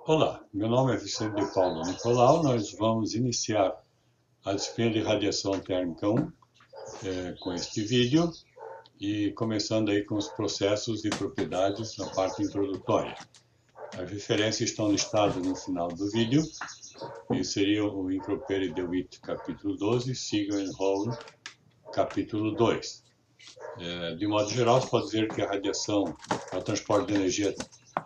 Olá, meu nome é Vicente de Paulo Nicolau. Nós vamos iniciar a disciplina de radiação térmica 1 com este vídeo e começando aí com os processos e propriedades na parte introdutória. As referências estão listadas no final do vídeo e seriam o Improperi de Witt, capítulo 12, Siegel and Hall, capítulo 2. De modo geral, se pode dizer que a radiação é o transporte de energia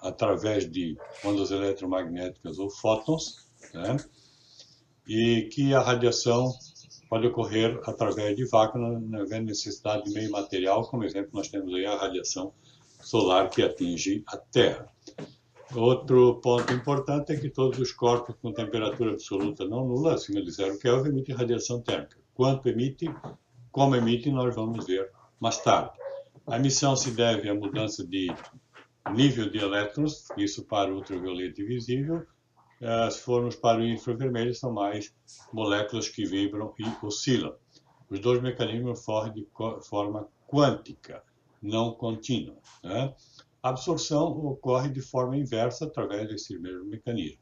através de ondas eletromagnéticas ou fótons, né? E que a radiação pode ocorrer através de vácuo, não havendo necessidade de meio material. Como exemplo, nós temos aí a radiação solar que atinge a Terra. Outro ponto importante é que todos os corpos com temperatura absoluta não nula, acima de 0 Kelvin, emitem radiação térmica. Quanto emite, como emite, nós vamos ver mais tarde. A emissão se deve à mudança de nível de elétrons, isso para o ultravioleta visível. Se formos para o infravermelho, são mais moléculas que vibram e oscilam. Os dois mecanismos ocorrem de forma quântica, não contínua, né? A absorção ocorre de forma inversa através desse mesmo mecanismo.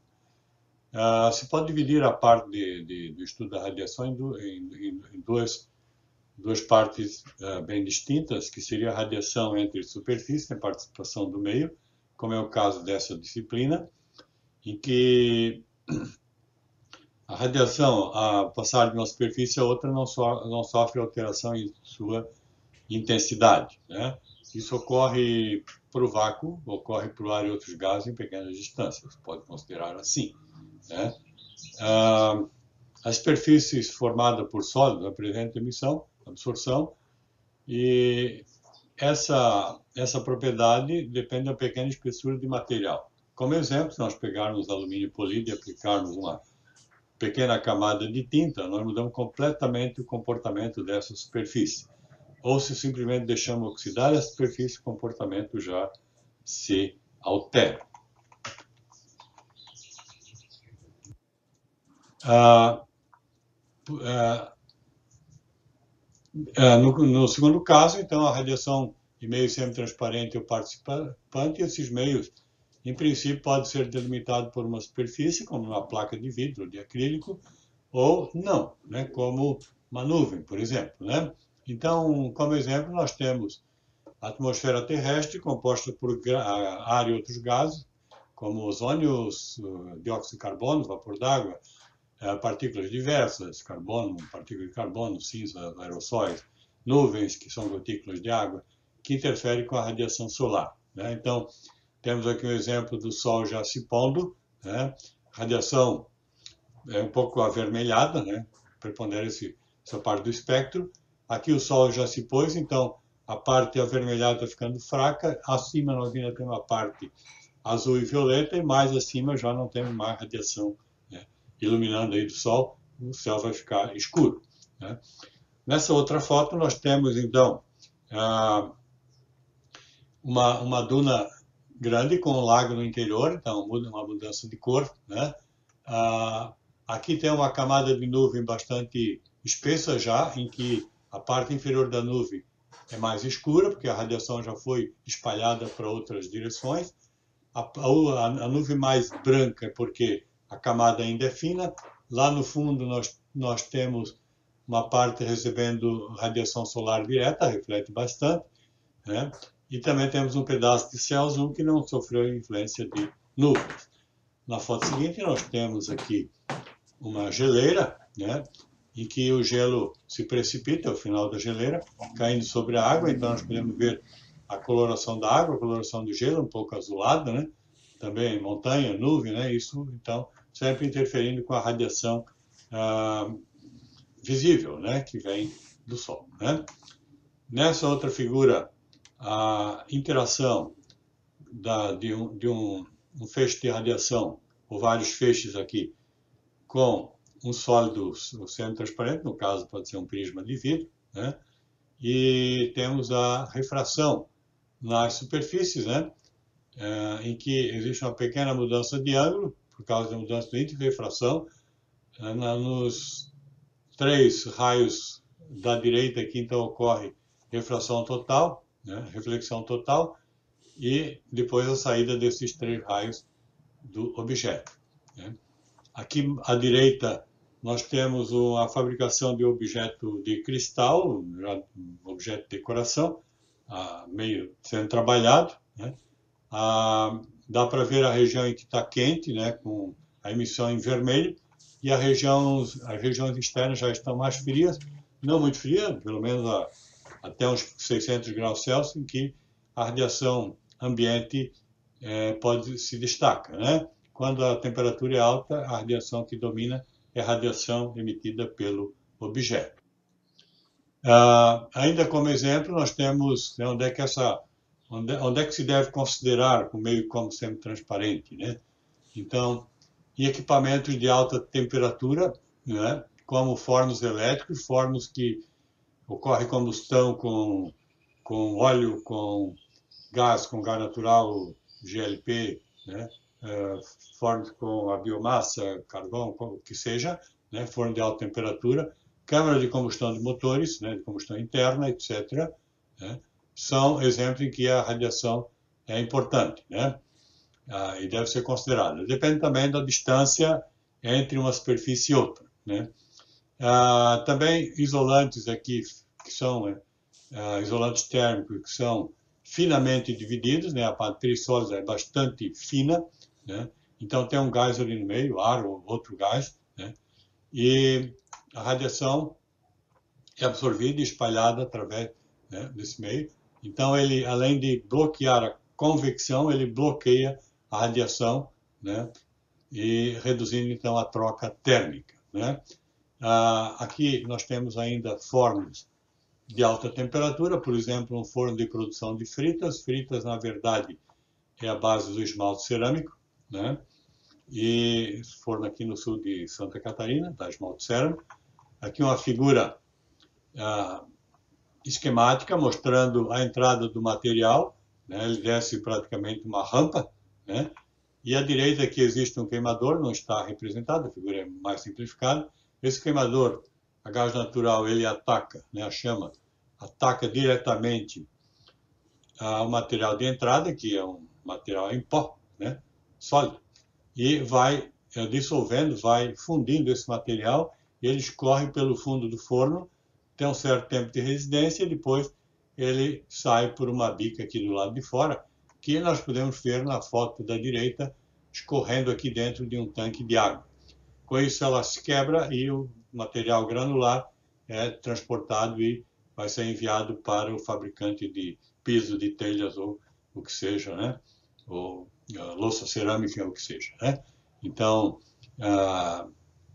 Se pode dividir a parte do estudo da radiação em duas partes bem distintas, que seria a radiação entre superfície e a participação do meio, como é o caso dessa disciplina, em que a radiação, a passar de uma superfície a outra, não sofre alteração em sua intensidade, né? Isso ocorre para o vácuo, ocorre para o ar e outros gases em pequenas distâncias, pode considerar assim, né? As superfícies formadas por sólidos apresentam emissão, absorção, e essa propriedade depende da pequena espessura de material. Como exemplo, se nós pegarmos alumínio polido e aplicarmos uma pequena camada de tinta, nós mudamos completamente o comportamento dessa superfície. Ou se simplesmente deixamos oxidar a superfície, o comportamento já se altera. No segundo caso, então, a radiação de meio semi-transparente ou participante, esses meios, em princípio, podem ser delimitados por uma superfície, como uma placa de vidro ou de acrílico, ou não, né? Como uma nuvem, por exemplo, né? Então, como exemplo, nós temos a atmosfera terrestre composta por ar e outros gases, como ozônio, dióxido de carbono, vapor d'água, partículas diversas, carbono, partículas de carbono, cinza, aerossóis, nuvens, que são gotículas de água, que interferem com a radiação solar, né? Então, temos aqui um exemplo do Sol já se pondo, né? Radiação é um pouco avermelhada, né? Prepondera essa parte do espectro. Aqui o Sol já se pôs, então a parte avermelhada está ficando fraca. Acima nós ainda temos a parte azul e violeta, e mais acima já não temos mais radiação, né? Iluminando aí do Sol, o céu vai ficar escuro, né? Nessa outra foto nós temos então uma duna grande com um lago no interior, então uma mudança de cor, né? Aqui tem uma camada de nuvem bastante espessa já, em que a parte inferior da nuvem é mais escura, porque a radiação já foi espalhada para outras direções. A nuvem mais branca é porque a camada ainda é fina. Lá no fundo nós temos uma parte recebendo radiação solar direta, reflete bastante, né? E também temos um pedaço de céu azul que não sofreu influência de nuvens. Na foto seguinte nós temos aqui uma geleira, né, em que o gelo se precipita ao final da geleira, caindo sobre a água. Então nós podemos ver a coloração da água, a coloração do gelo, um pouco azulada, né? Também montanha, nuvem, né? Isso, então, sempre interferindo com a radiação visível, né, que vem do Sol, né? Nessa outra figura, a interação de um feixe de radiação, ou vários feixes aqui, com um sólido semi-transparente, no caso pode ser um prisma de vidro, né? E temos a refração nas superfícies, né? Em que existe uma pequena mudança de ângulo, por causa da mudança do índice de refração. Nos 3 raios da direita aqui, então, ocorre refração total, né? Reflexão total, e depois a saída desses 3 raios do objeto, né? Aqui à direita nós temos a fabricação de objeto de cristal, um objeto de decoração, meio sendo trabalhado, né? Dá para ver a região em que está quente, né, com a emissão em vermelho, e as regiões externas já estão mais frias, não muito frias, pelo menos até uns 600 graus Celsius, em que a radiação ambiente se destaca, né? Quando a temperatura é alta, a radiação que domina é a radiação emitida pelo objeto. Ainda como exemplo, nós temos onde é que se deve considerar o meio como semi-transparente, né? Então, em equipamentos de alta temperatura, né, como fornos elétricos, fornos que ocorre combustão com óleo, com gás natural, GLP, né, fornos com a biomassa, carvão, o que seja, né, forno de alta temperatura, câmara de combustão de motores, né, de combustão interna, etc., né, são exemplos em que a radiação é importante, né, e deve ser considerada. Depende também da distância entre uma superfície e outra, né. Também isolantes aqui, que são isolantes térmicos, que são finamente divididos, né, a matriz sólida é bastante fina, né, então tem um gás ali no meio, ar ou outro gás, né, e a radiação é absorvida e espalhada através, né, desse meio. Então ele, além de bloquear a convecção, ele bloqueia a radiação, né, e reduzindo então a troca térmica, né. Aqui nós temos ainda fornos de alta temperatura, por exemplo, um forno de produção de fritas. Fritas, na verdade, é a base do esmalte cerâmico, né? E forno aqui no sul de Santa Catarina, da esmalte cerâmico. Aqui uma figura esquemática mostrando a entrada do material, né? Ele desce praticamente uma rampa, né? E à direita aqui existe um queimador, não está representado, a figura é mais simplificada. Esse queimador a gás natural, ele ataca, né, a chama ataca diretamente o material de entrada, que é um material em pó, né, sólido, e vai dissolvendo, vai fundindo esse material, e ele escorre pelo fundo do forno, tem um certo tempo de residência, e depois ele sai por uma bica aqui do lado de fora, que nós podemos ver na foto da direita, escorrendo aqui dentro de um tanque de água. Com isso ela se quebra e o material granular é transportado e vai ser enviado para o fabricante de piso, de telhas ou o que seja, né? Ou louça cerâmica, ou o que seja, né? Então,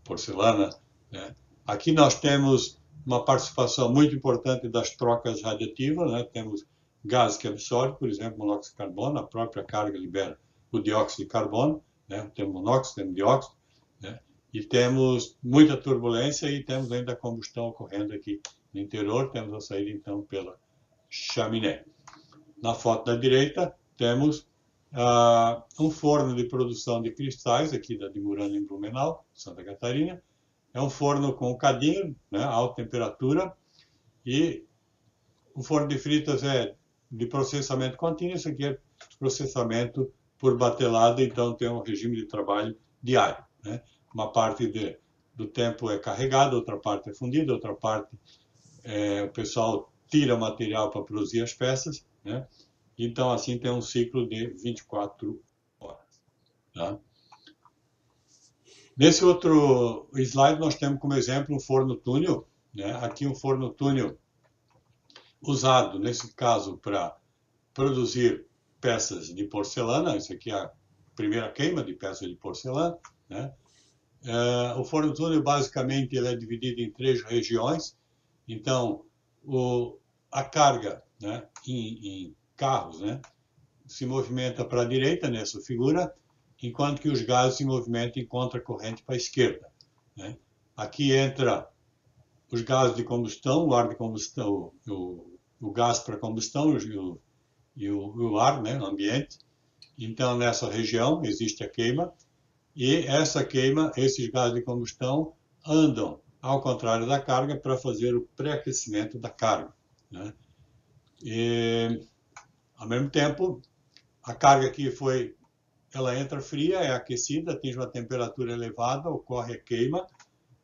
porcelana, né? Aqui nós temos uma participação muito importante das trocas radiativas, né? Temos gás que absorve, por exemplo, monóxido de carbono, a própria carga libera o dióxido de carbono, né? Temos monóxido, temos dióxido, né? E temos muita turbulência e temos ainda a combustão ocorrendo aqui no interior, temos a saída então pela chaminé. Na foto da direita temos um forno de produção de cristais, aqui de Murano, em Blumenau, Santa Catarina. É um forno com cadinho, né, alta temperatura, e o forno de fritas é de processamento contínuo, isso aqui é processamento por batelada, então tem um regime de trabalho diário, né? Uma parte do tempo é carregada, outra parte é fundida, outra parte o pessoal tira o material para produzir as peças, né? Então, assim, tem um ciclo de 24 horas. Tá? Nesse outro slide, nós temos como exemplo um forno túnel, né? Aqui um forno túnel usado, nesse caso, para produzir peças de porcelana. Isso aqui é a primeira queima de peças de porcelana, né? O forno túnel, basicamente, ele é dividido em 3 regiões. Então, a carga, né, em carros, né, se movimenta para a direita nessa figura, enquanto que os gases se movimentam em contracorrente para a esquerda, né? Aqui entra os gases de combustão, o ar de combustão, o gás para combustão e o ar, né, no ambiente. Então, nessa região existe a queima, e essa queima, esses gases de combustão andam ao contrário da carga para fazer o pré-aquecimento da carga, né? E, ao mesmo tempo, a carga que foi ela entra fria, é aquecida, atinge uma temperatura elevada, ocorre a queima,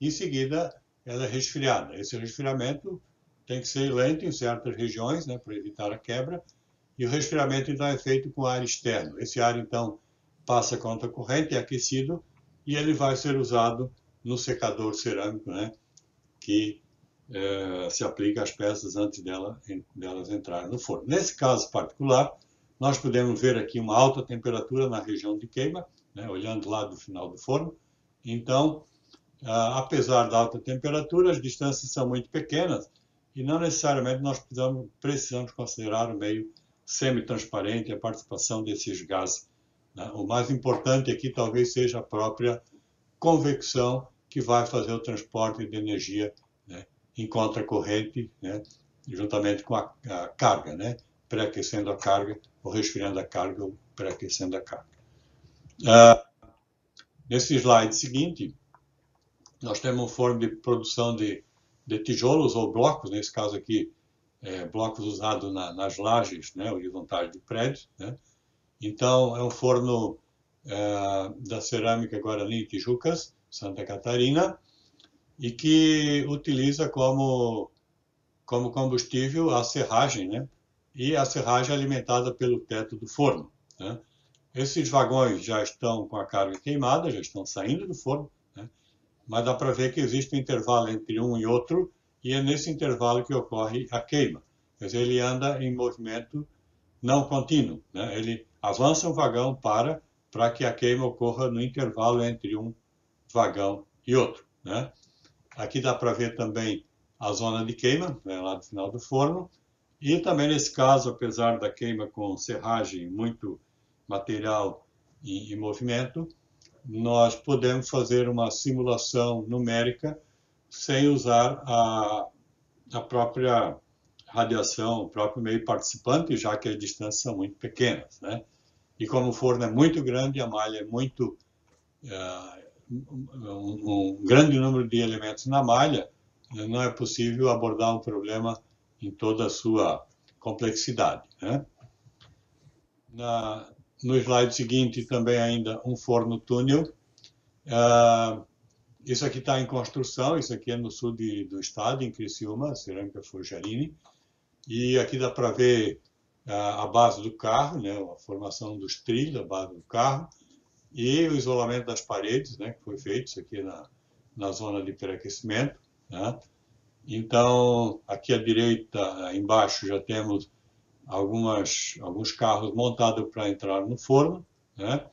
em seguida ela é resfriada. Esse resfriamento tem que ser lento em certas regiões, né, para evitar a quebra, e o resfriamento então é feito com ar externo. Esse ar então passa contra a corrente, é aquecido, e ele vai ser usado no secador cerâmico, né, que se aplica às peças antes delas entrarem no forno. Nesse caso particular, nós podemos ver aqui uma alta temperatura na região de queima, né, olhando lá do final do forno. Então, apesar da alta temperatura, as distâncias são muito pequenas e não necessariamente nós precisamos considerar o meio semi-transparente, a participação desses gases, né? O mais importante aqui talvez seja a própria convecção que vai fazer o transporte de energia, né, em contracorrente, né, juntamente com a carga, né, pré-aquecendo a carga, ou resfriando a carga, ou pré-aquecendo a carga. Nesse slide seguinte, nós temos um forno de produção de tijolos ou blocos, nesse caso aqui, blocos usados nas lajes, né, horizontais de prédios, né. Então, é um forno da cerâmica Guarani Tijucas, Santa Catarina, e que utiliza como combustível a serragem, né? E a serragem é alimentada pelo teto do forno, né? Esses vagões já estão com a carga queimada, já estão saindo do forno, né? Mas dá para ver que existe um intervalo entre um e outro, e é nesse intervalo que ocorre a queima. Quer dizer, ele anda em movimento não contínuo, né? Ele avança um vagão para que a queima ocorra no intervalo entre um vagão e outro, né? Aqui dá para ver também a zona de queima, né, lá do final do forno. E também nesse caso, apesar da queima com serragem, muito material em movimento, nós podemos fazer uma simulação numérica sem usar a própria radiação, o próprio meio participante, já que as distâncias são muito pequenas, né? E como o forno é muito grande, a malha é muito... um grande número de elementos na malha, não é possível abordar um problema em toda a sua complexidade, né? No slide seguinte, também ainda um forno túnel. Isso aqui está em construção, isso aqui é no sul do estado, em Criciúma, Cerâmica Forjarini. E aqui dá para ver a base do carro, né, a formação dos trilhos, a base do carro, e o isolamento das paredes, né, que foi feito, isso aqui na zona de pré-aquecimento, né? Então, aqui à direita, embaixo, já temos alguns carros montados para entrar no forno, né?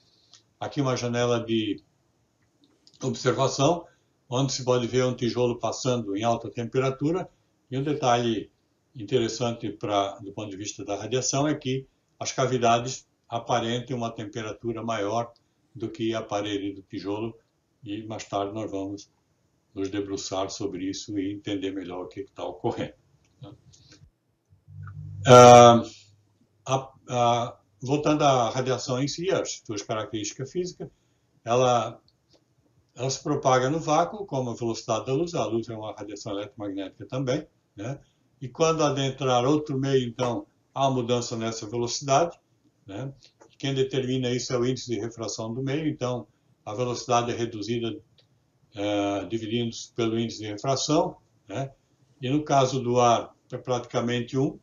Aqui uma janela de observação, onde se pode ver um tijolo passando em alta temperatura. E um detalhe interessante do ponto de vista da radiação é que as cavidades aparentem uma temperatura maior do que a parede do tijolo, e mais tarde nós vamos nos debruçar sobre isso e entender melhor o que está ocorrendo. Voltando à radiação em si, as suas características físicas, ela se propaga no vácuo, como a velocidade da luz. A luz é uma radiação eletromagnética também, né? E quando adentrar outro meio, então, há uma mudança nessa velocidade, né? Quem determina isso é o índice de refração do meio, então a velocidade é reduzida dividindo pelo índice de refração, né? E no caso do ar é praticamente 1,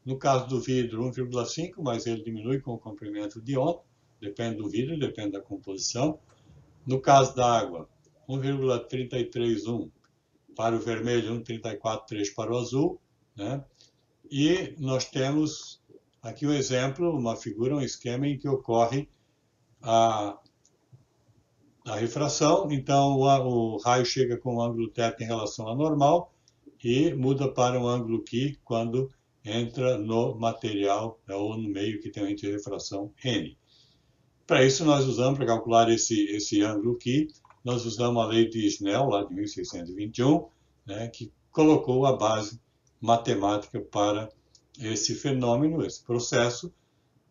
no caso do vidro 1,5, mas ele diminui com o comprimento de onda, depende do vidro, depende da composição. No caso da água, 1,331 para o vermelho, 1,343 para o azul, né? E nós temos aqui um exemplo, uma figura, um esquema em que ocorre a refração. Então, o raio chega com o ângulo θ em relação ao normal e muda para um ângulo Q quando entra no material, ou no meio que tem um índice de refração N. Para isso, nós usamos, para calcular esse ângulo Q, nós usamos a lei de Snell, lá de 1621, né, que colocou a base matemática para esse fenômeno, esse processo,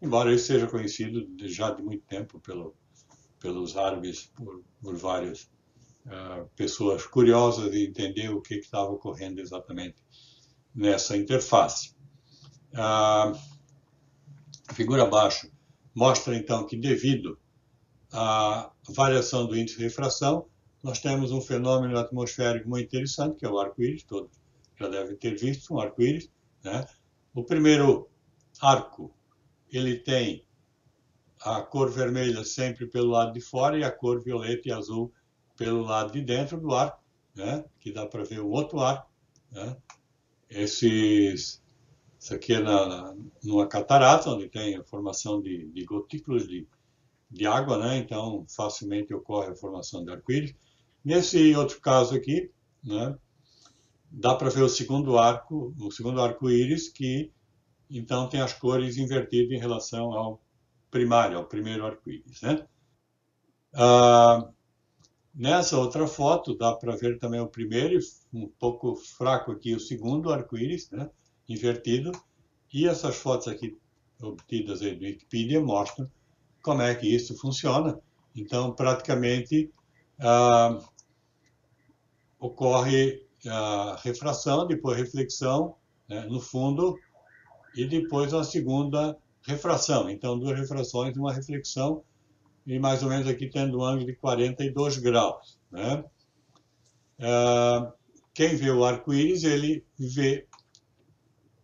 embora isso seja conhecido já de muito tempo pelos árabes, por várias pessoas curiosas de entender o que estava ocorrendo exatamente nessa interface. A figura abaixo mostra, então, que devido a variação do índice de refração, nós temos um fenômeno atmosférico muito interessante, que é o arco-íris, todos já devem ter visto um arco-íris, né? O primeiro arco, ele tem a cor vermelha sempre pelo lado de fora e a cor violeta e azul pelo lado de dentro do arco, né? Que dá para ver o outro arco, né? Isso aqui é numa catarata, onde tem a formação de gotículas de água, né? Então facilmente ocorre a formação de arco-íris. Nesse outro caso aqui, né? Dá para ver o segundo arco-íris, que então tem as cores invertidas em relação ao primário, ao primeiro arco-íris, né? Nessa outra foto dá para ver também o primeiro, um pouco fraco aqui o segundo arco-íris, né? Invertido. E essas fotos aqui obtidas aí do Wikipedia mostram como é que isso funciona. Então, praticamente, ocorre a refração, depois reflexão, né, no fundo, e depois uma segunda refração. Então, duas refrações e uma reflexão, e mais ou menos aqui tendo um ângulo de 42 graus. Né? Quem vê o arco-íris, ele vê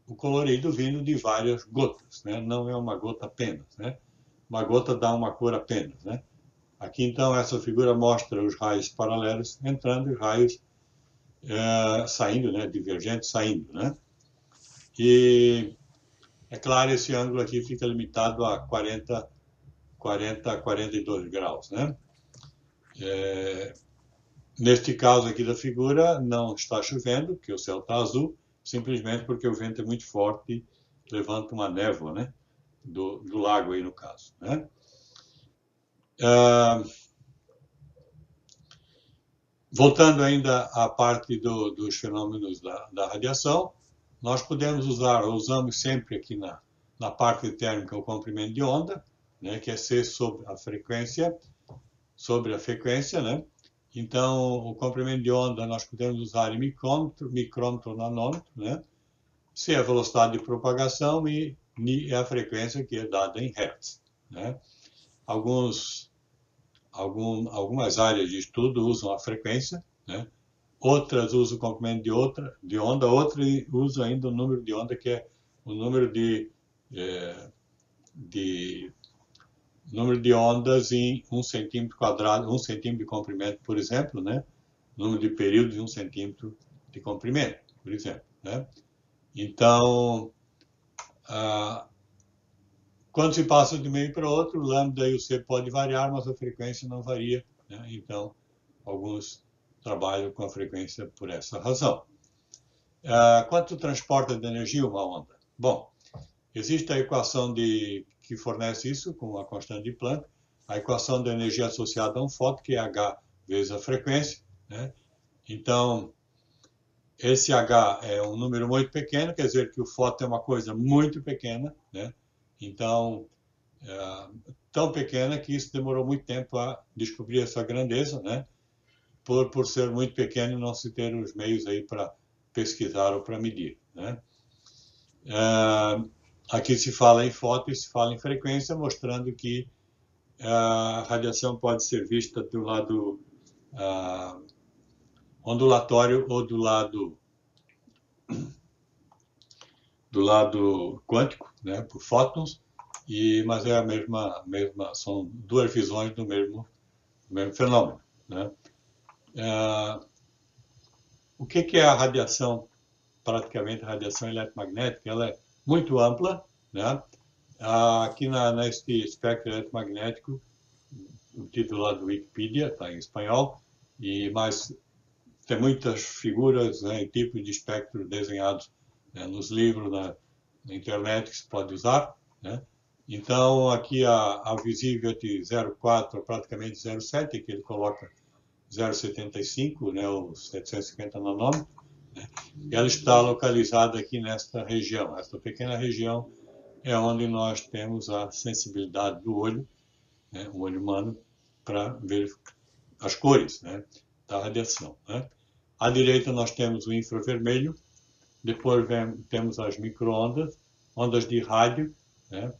o colorido vindo de várias gotas, né? Não é uma gota apenas, né? Uma gota dá uma cor apenas, né? Aqui, então, essa figura mostra os raios paralelos entrando e os raios saindo, né? Divergentes saindo, né? E, é claro, esse ângulo aqui fica limitado a 40 a 42 graus, né? Neste caso aqui da figura, não está chovendo, porque o céu está azul, simplesmente porque o vento é muito forte e levanta uma névoa, né? Do lago aí, no caso, né? Voltando ainda à parte dos fenômenos da radiação, nós podemos usamos sempre aqui na parte térmica o comprimento de onda, né, que é C sobre a frequência, né? Então, o comprimento de onda nós podemos usar em micrômetro, nanômetro, né? C é a velocidade de propagação e Ni é a frequência que é dada em Hertz, né? Algumas áreas de estudo usam a frequência, né? Outras usam o comprimento de onda, outras usam ainda o número de onda, que é o número de ondas em 1 centímetro quadrado, 1 centímetro de comprimento, por exemplo, né? Número de períodos em 1 centímetro de comprimento, por exemplo, né? Então, quando se passa de um meio para outro, o lambda e o C pode variar, mas a frequência não varia, né? Então, alguns trabalham com a frequência por essa razão. Quanto transporta de energia uma onda? Bom, existe a equação que fornece isso com a constante de Planck, a equação da energia associada a um fóton, que é H vezes a frequência, né? Então, esse H é um número muito pequeno, quer dizer que o fóton é uma coisa muito pequena, né? Então, tão pequena que isso demorou muito tempo a descobrir essa grandeza, né? Por ser muito pequeno e não se ter os meios aí para pesquisar ou para medir, né? Aqui se fala em fóton e se fala em frequência, mostrando que a radiação pode ser vista do lado ondulatório ou do lado quântico, né, por fótons, mas é a mesma, são duas visões do mesmo fenômeno, né? O que é a radiação? Praticamente a radiação eletromagnética, ela é muito ampla, né? Aqui neste espectro eletromagnético, o título lá do Wikipedia está em espanhol, mas tem muitas figuras, né, e tipos de espectro desenhados, né, nos livros, na internet, que se pode usar, né? Então, aqui a visível de 0,4 a praticamente 0,7, que ele coloca 0,75, né, os 750 nanômetros, né? Ela está localizada aqui nesta região. Esta pequena região é onde nós temos a sensibilidade do olho, né, o olho humano, para ver as cores, né, da radiação, né? À direita nós temos o infravermelho, depois temos as micro-ondas, ondas de rádio, né?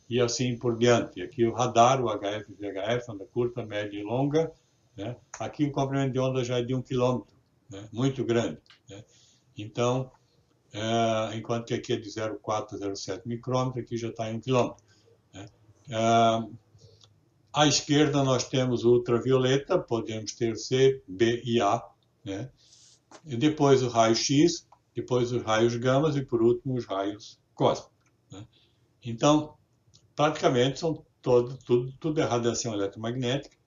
e assim por diante. Aqui o radar, o HF, VHF, onda curta, média e longa, né? Aqui o comprimento de onda já é de 1 quilômetro, né? Muito grande, né? Então, enquanto que aqui é de 0,4 a 0,7 micrômetro, aqui já está em 1 quilômetro, né? À esquerda nós temos o ultravioleta, podemos ter C, B e A, né? E depois o raio-X, depois os raios gamas e por último os raios cósmicos, né? Então, praticamente são tudo é radiação eletromagnética,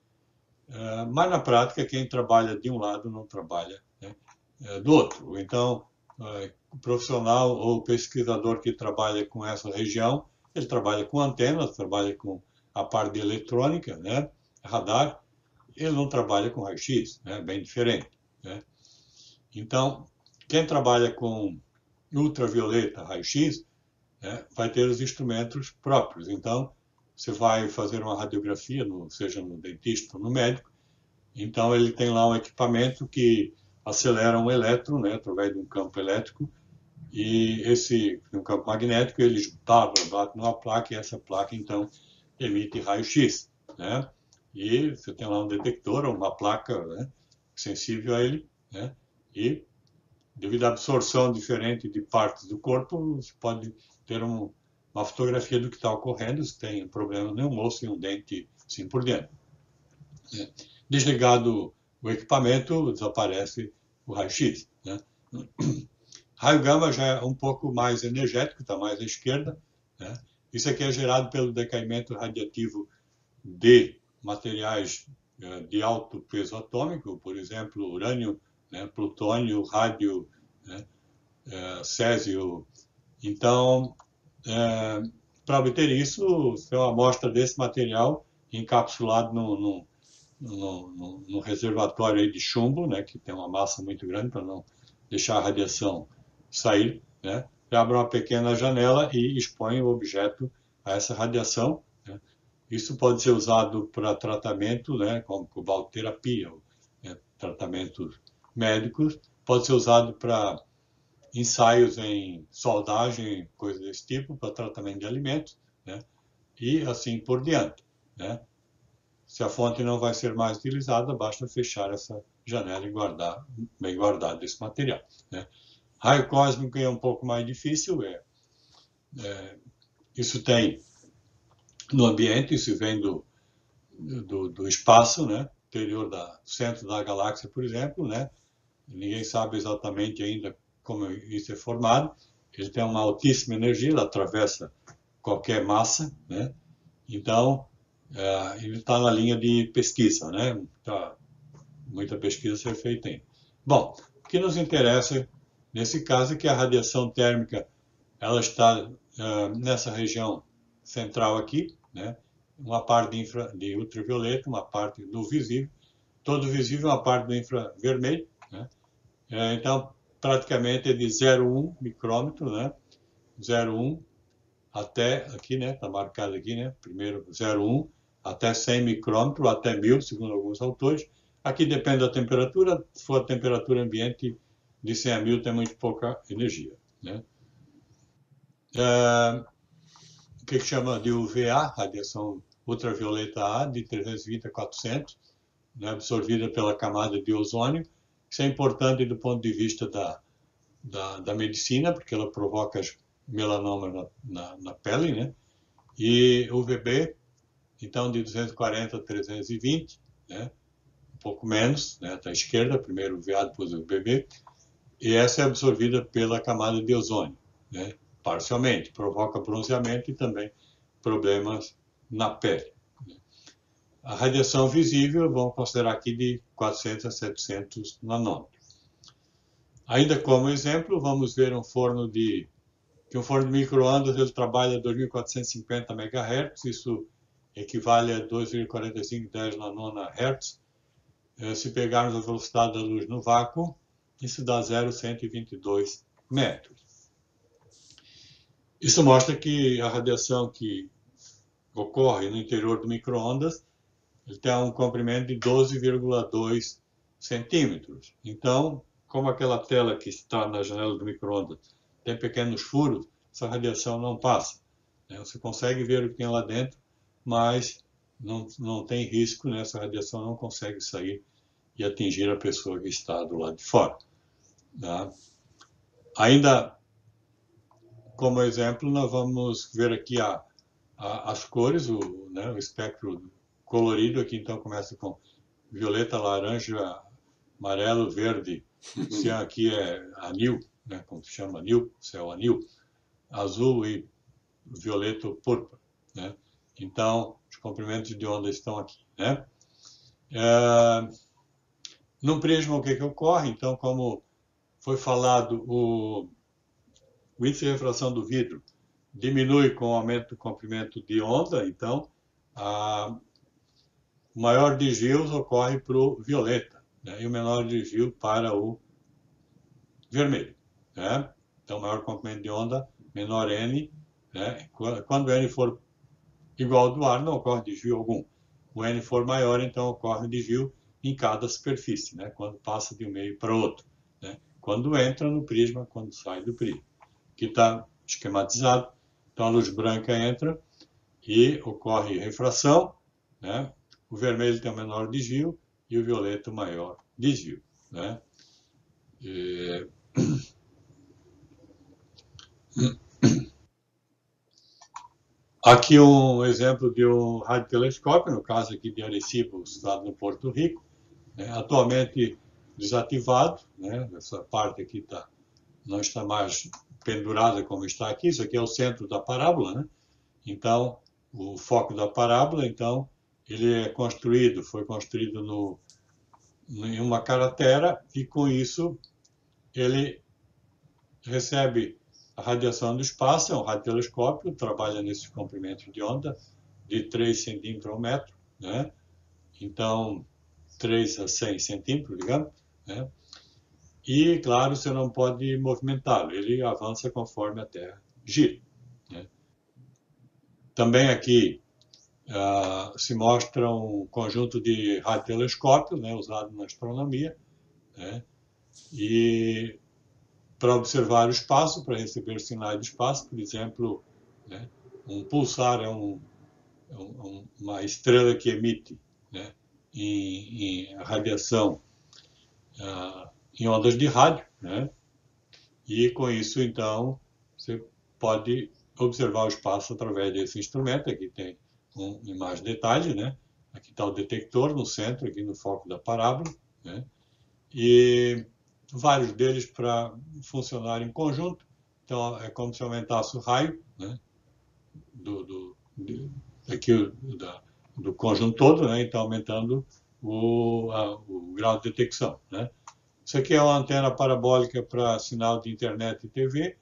mas na prática quem trabalha de um lado não trabalha, né, do outro. Então, o profissional ou pesquisador que trabalha com essa região, ele trabalha com antenas, trabalha com a parte de eletrônica, né, radar, ele não trabalha com raio-x, né, bem diferente, né. Então, quem trabalha com ultravioleta, raio-x, né, vai ter os instrumentos próprios. Então, você vai fazer uma radiografia, seja no dentista ou no médico, então ele tem lá um equipamento que acelera um elétron, né, através de um campo elétrico, e um campo magnético, ele bate numa placa, e essa placa, então, emite raio-x, né? E você tem lá um detector, uma placa, né, sensível a ele, né? E devido à absorção diferente de partes do corpo, você pode ter uma fotografia do que está ocorrendo, se tem problema nenhum osso e um dente, assim por diante. Desligado o equipamento, desaparece o raio-x, né? Raio gama já é um pouco mais energético, está mais à esquerda, né? Isso aqui é gerado pelo decaimento radiativo de materiais de alto peso atômico, por exemplo, urânio, né, plutônio, rádio, né, césio. Então, para obter isso, tem uma amostra desse material encapsulado no reservatório aí de chumbo, né, que tem uma massa muito grande para não deixar a radiação sair, né, abre uma pequena janela e expõe o objeto a essa radiação, né. Isso pode ser usado para tratamento, né, como cobalterapia, né, tratamentos médicos, pode ser usado para ensaios em soldagem, coisas desse tipo, para tratamento de alimentos, né, e assim por diante, né. Se a fonte não vai ser mais utilizada, basta fechar essa janela e guardar, bem guardado esse material, né. Raio cósmico é um pouco mais difícil, isso tem no ambiente, isso vem do espaço, né, interior do centro da galáxia, por exemplo, né, ninguém sabe exatamente ainda como isso é formado, ele tem uma altíssima energia, ele atravessa qualquer massa, né, então ele está na linha de pesquisa, né, tá muita pesquisa a ser feita ainda. Bom, o que nos interessa nesse caso é que a radiação térmica ela está nessa região central aqui, né? Uma parte de ultravioleta, uma parte do visível, todo visível, uma parte do infravermelho, né? Então, praticamente é de 0,1 micrômetro, né? 0,1 até aqui, né? Está marcado aqui, né? Primeiro 0,1 até 100 micrômetros, até 1000, segundo alguns autores. Aqui depende da temperatura, se for a temperatura ambiente de 100 a 1000 tem muito pouca energia, né? O que chama de UVA, radiação ultravioleta A, de 320 a 400, né, absorvida pela camada de ozônio. Isso é importante do ponto de vista da medicina, porque ela provoca melanoma na pele, né? E UVB, então, de 240 a 320, né? Um pouco menos, né? Está à esquerda, primeiro UVA, depois UVB. E essa é absorvida pela camada de ozônio, né? Parcialmente, provoca bronzeamento e também problemas na pele. A radiação visível, vamos considerar aqui de 400 a 700 nanômetros. Ainda como exemplo, vamos ver um forno de micro-ondas, ele trabalha a 2450 MHz, isso equivale a 2,4510 nanômetros. Se pegarmos a velocidade da luz no vácuo, isso dá 0,122 metros. Isso mostra que a radiação que ocorre no interior do micro-ondas tem um comprimento de 12,2 centímetros. Então, como aquela tela que está na janela do micro-ondas tem pequenos furos, essa radiação não passa. né? Você consegue ver o que tem lá dentro, mas não tem risco, né? Essa radiação não consegue sair e atingir a pessoa que está do lado de fora. Tá? Ainda como exemplo, nós vamos ver aqui as cores, né, o espectro colorido aqui, então começa com violeta, laranja, amarelo, verde, o cian aqui é anil, né, como se chama anil, céu anil, azul e violeta ou púrpura, né? Então, os comprimentos de onda estão aqui, né? Num prisma, o que ocorre? Então, como foi falado, o índice de refração do vidro diminui com o aumento do comprimento de onda, então o maior desvio ocorre para o violeta, né, e o menor desvio para o vermelho. Né? Então, maior comprimento de onda, menor N. Né? Quando N for igual ao do ar, não ocorre desvio algum. O N for maior, então ocorre desvio em cada superfície, né? Quando passa de um meio para outro. Né? Quando entra no prisma, quando sai do prisma. Aqui está esquematizado. Então, a luz branca entra e ocorre refração, né? O vermelho tem o menor desvio e o violeta o maior desvio. Né? Aqui um exemplo de um radiotelescópio, no caso aqui de Arecibo, situado no Porto Rico, né? Atualmente desativado, né? Essa parte aqui não está mais pendurada como está aqui, isso aqui é o centro da parábola, né? Então, o foco da parábola, então, ele foi construído em uma cratera e com isso ele recebe a radiação do espaço, é um radiotelescópio, trabalha nesses comprimentos de onda de 3 centímetros ao metro, né? Então, 3 a 100 centímetros, digamos, né? E, claro, você não pode movimentá-lo, ele avança conforme a Terra gira. Né? Também aqui se mostra um conjunto de radiotelescópios, né, usado na astronomia, né? E para observar o espaço, para receber sinais do espaço, por exemplo, né, um pulsar é uma estrela que emite, né, em radiação em ondas de rádio, né, e com isso, então, você pode observar o espaço através desse instrumento. Aqui tem em mais detalhe, né, aqui está o detector no centro, aqui no foco da parábola, né, e vários deles para funcionar em conjunto. Então, é como se aumentasse o raio, né, do conjunto todo, né, então aumentando o grau de detecção. Né. Isso aqui é uma antena parabólica para sinal de internet e TV.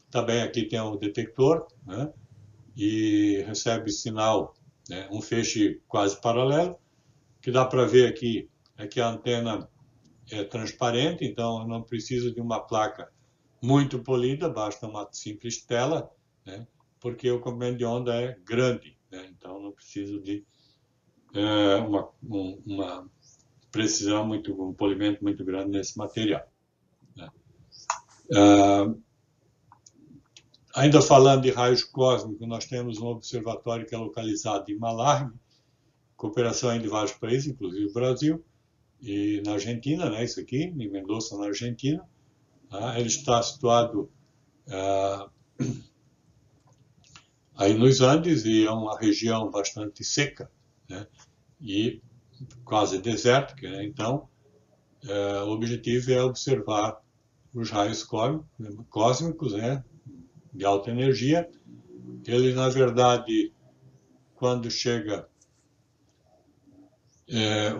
Também aqui tem o detector, né, e recebe sinal, né, um feixe quase paralelo. O que dá para ver aqui é que a antena é transparente, então não precisa de uma placa muito polida, basta uma simples tela, né, porque o comprimento de onda é grande, né, então não precisa de uma precisão um polimento muito grande nesse material. Né. Ainda falando de raios cósmicos, nós temos um observatório que é localizado em Malargüe, cooperação de vários países, inclusive o Brasil, e na Argentina, né, isso aqui, em Mendoza, na Argentina. Tá? Ele está situado aí nos Andes e é uma região bastante seca, né, e quase desértica. Né? Então, o objetivo é observar os raios cósmicos, né, de alta energia. Ele, na verdade, quando chega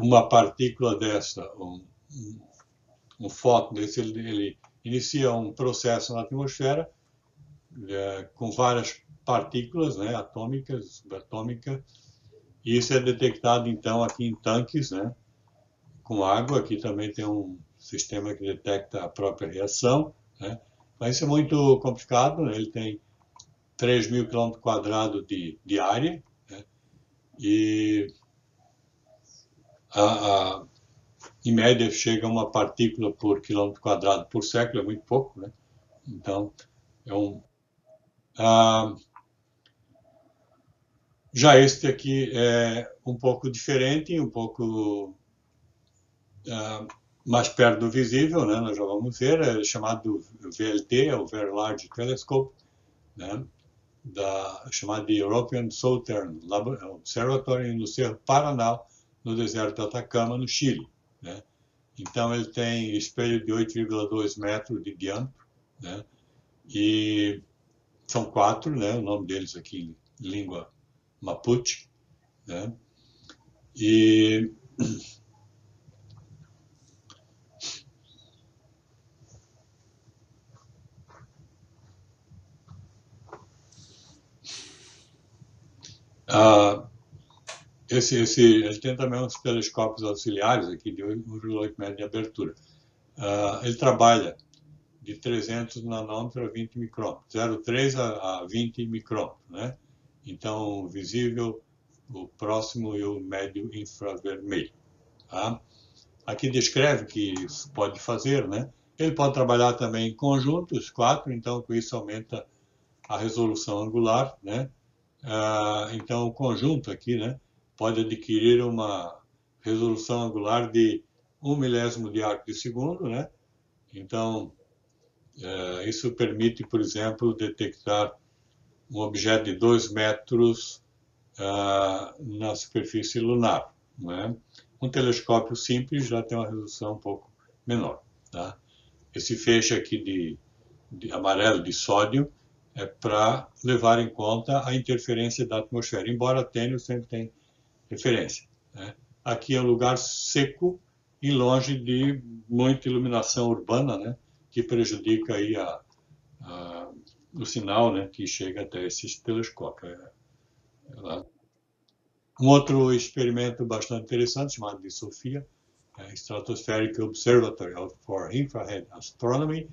uma partícula dessa, um fóton desse, ele inicia um processo na atmosfera com várias partículas, né, atômicas, subatômicas, e isso é detectado, então, aqui em tanques, né, com água. Aqui também tem um sistema que detecta a própria reação, né, mas isso é muito complicado, né, ele tem 3.000 km² de área, né, e em média chega uma partícula por quilômetro quadrado por século, é muito pouco, né? Então, Ah, já este aqui é um pouco diferente, um pouco mais perto do visível, né? Nós já vamos ver, é chamado VLT, o Very Large Telescope, né? Chamado de European Southern Observatory no Cerro Paraná, no deserto do Atacama, no Chile, né? Então ele tem espelho de 8,2 metros de diâmetro, né? E são 4, né? O nome deles aqui em língua Mapuche, né? E ah, ele tem também uns telescópios auxiliares aqui de 1,8 metros de abertura. Ele trabalha de 300 nanômetros a 20 micrômetros, 0,3 a 20 micrômetros, né? Então, visível, o próximo e o médio infravermelho. Tá? Aqui descreve que isso pode fazer, né? Ele pode trabalhar também em conjunto, os 4, então com isso aumenta a resolução angular, né? Então o conjunto aqui, né, pode adquirir uma resolução angular de 1 milésimo de arco de segundo, né? Então isso permite, por exemplo, detectar um objeto de 2 metros na superfície lunar, né? Um telescópio simples já tem uma resolução um pouco menor, tá? Esse feixe aqui de amarelo de sódio é para levar em conta a interferência da atmosfera, embora tênue sempre tem referência, né? Aqui é um lugar seco e longe de muita iluminação urbana, né, que prejudica aí o sinal, né, que chega até esses telescópios. Um outro experimento bastante interessante, chamado de SOFIA, Stratospheric Observatory for Infrared Astronomy,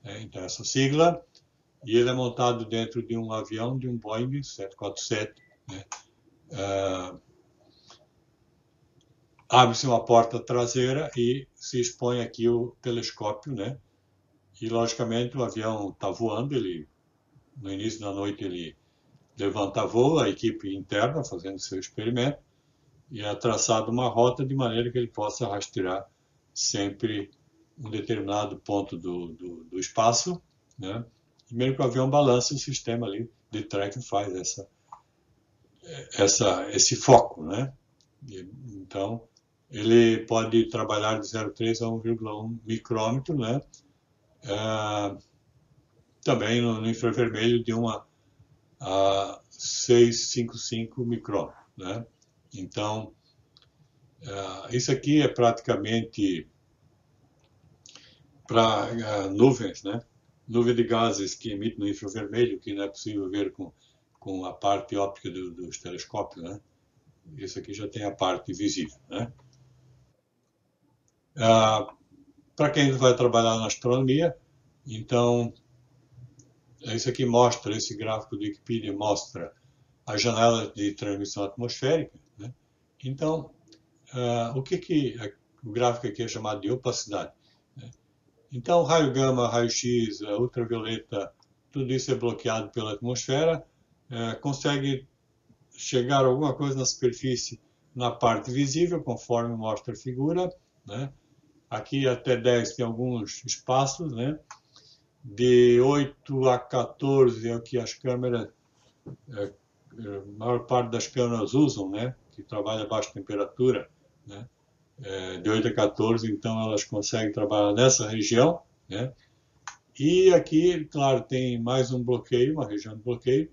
então essa sigla, e ele é montado dentro de um avião, de um Boeing 747, né? Abre-se uma porta traseira e se expõe aqui o telescópio, né? E logicamente o avião está voando, no início da noite ele levanta voo, a equipe interna fazendo seu experimento, e é traçada uma rota de maneira que ele possa rastrear sempre um determinado ponto do espaço, né? E mesmo que o avião balance, o sistema ali de tracking faz esse foco, né? Então, ele pode trabalhar de 0,3 a 1,1 micrômetro, né? Também no infravermelho de 1 a 655 micrômetros, né? Então, isso aqui é praticamente para nuvens, né? Nuvem de gases que emite no infravermelho, que não é possível ver com a parte óptica dos telescópios, né? Isso aqui já tem a parte visível, né? Para quem vai trabalhar na astronomia, então, isso aqui mostra, esse gráfico do Wikipedia mostra a janela de transmissão atmosférica, né? Então, o gráfico aqui é chamado de opacidade, né? Então, raio gama, raio X, ultravioleta, tudo isso é bloqueado pela atmosfera, consegue chegar alguma coisa na superfície na parte visível, conforme mostra a figura, né? Aqui até 10 tem alguns espaços, né? De 8 a 14 é o que as câmeras, a maior parte das câmeras usam, né? Que trabalha a baixa temperatura, né? De 8 a 14, então elas conseguem trabalhar nessa região, né? E aqui, claro, tem mais um bloqueio, uma região de bloqueio.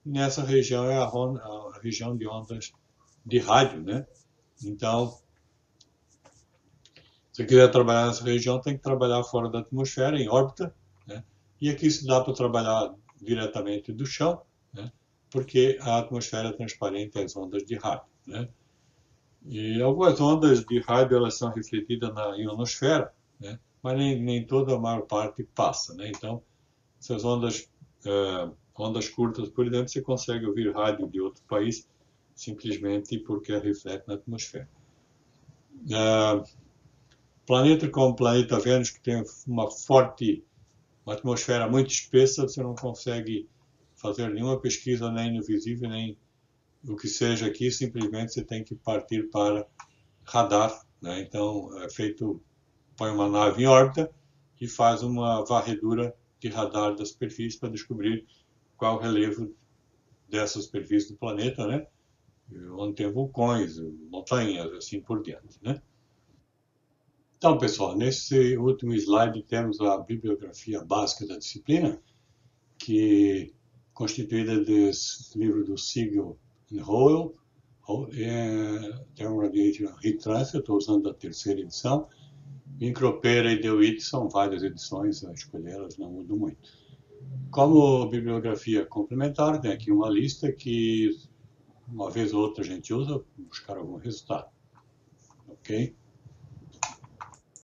Nessa região é a região de ondas de rádio, né? Então, se quiser trabalhar nessa região, tem que trabalhar fora da atmosfera, em órbita, né? E aqui se dá para trabalhar diretamente do chão, né? Porque a atmosfera é transparente às ondas de rádio, né? E algumas ondas de rádio elas são refletidas na ionosfera, né? Mas nem toda, a maior parte passa, né? Então, essas ondas curtas, por exemplo, você consegue ouvir rádio de outro país simplesmente porque reflete na atmosfera. Planeta como o planeta Vênus, que tem uma atmosfera muito espessa, você não consegue fazer nenhuma pesquisa nem no visível, nem o que seja aqui, simplesmente você tem que partir para radar, né? Então, é feito, põe uma nave em órbita e faz uma varredura de radar da superfície para descobrir qual o relevo dessa superfície do planeta, né? Onde tem vulcões, montanhas, assim por diante, né? Então, pessoal, nesse último slide temos a bibliografia básica da disciplina, que é constituída dos livros do Siegel e Howell, Thermal Radiation Heat Transfer, estou usando a terceira edição. Micropera e DeWitt são várias edições, a escolher elas não mudam muito. Como bibliografia complementar, tem aqui uma lista que uma vez ou outra a gente usa para buscar algum resultado. Ok?